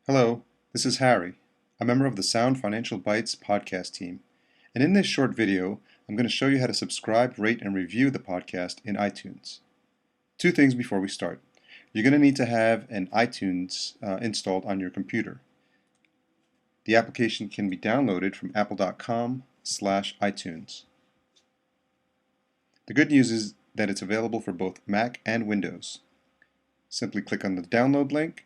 Hello, this is Harry, a member of the Sound Financial Bites podcast team, and in this short video, I'm going to show you how to subscribe, rate, and review the podcast in iTunes. Two things before we start. You're going to need to have an iTunes installed on your computer. The application can be downloaded from apple.com/iTunes. The good news is that it's available for both Mac and Windows. Simply click on the download link.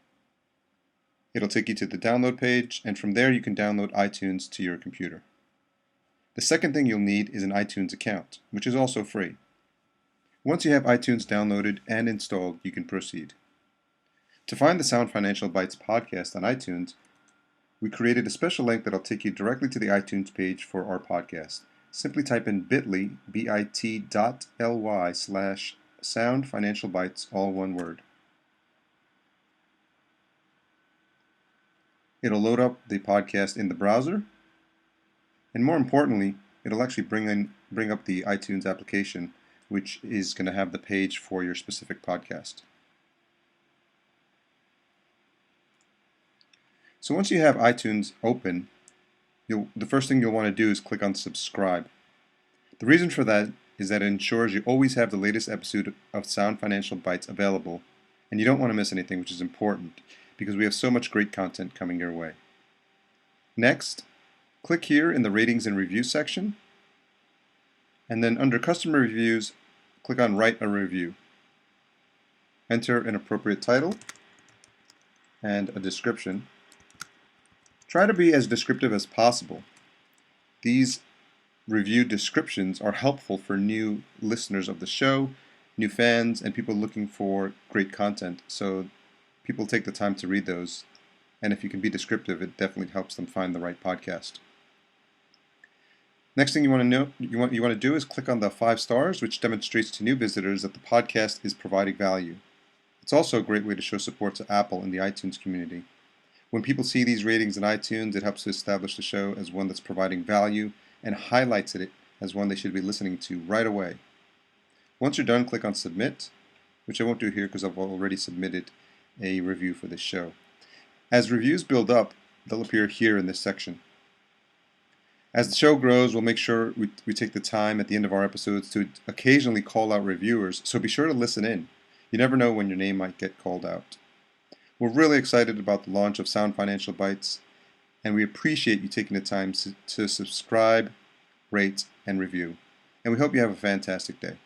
It'll take you to the download page, and from there you can download iTunes to your computer. The second thing you'll need is an iTunes account, which is also free. Once you have iTunes downloaded and installed, you can proceed. To find the Sound Financial Bites podcast on iTunes, we created a special link that'll take you directly to the iTunes page for our podcast. Simply type in bit.ly, bit.ly/Sound Financial Bites, all one word. It'll load up the podcast in the browser, and more importantly, it'll actually bring up the iTunes application, which is going to have the page for your specific podcast. So once you have iTunes open, the first thing you'll want to do is click on subscribe. The reason for that is that it ensures you always have the latest episode of Sound Financial Bites available, and you don't want to miss anything, which is important, because we have so much great content coming your way. Next, click here in the ratings and reviews section, and then under customer reviews, click on write a review. Enter an appropriate title and a description. Try to be as descriptive as possible. These review descriptions are helpful for new listeners of the show, new fans, and people looking for great content. So people take the time to read those, and if you can be descriptive, it definitely helps them find the right podcast. Next thing you want to do is click on the 5 stars, which demonstrates to new visitors that the podcast is providing value. It's also a great way to show support to Apple and the iTunes community. When people see these ratings in iTunes, it helps to establish the show as one that's providing value and highlights it as one they should be listening to right away. Once you're done, click on submit, which I won't do here because I've already submitted a review for this show. As reviews build up, they'll appear here in this section. As the show grows, we'll make sure we take the time at the end of our episodes to occasionally call out reviewers, so be sure to listen in. You never know when your name might get called out. We're really excited about the launch of Sound Financial Bites, and we appreciate you taking the time to subscribe, rate, and review. And we hope you have a fantastic day.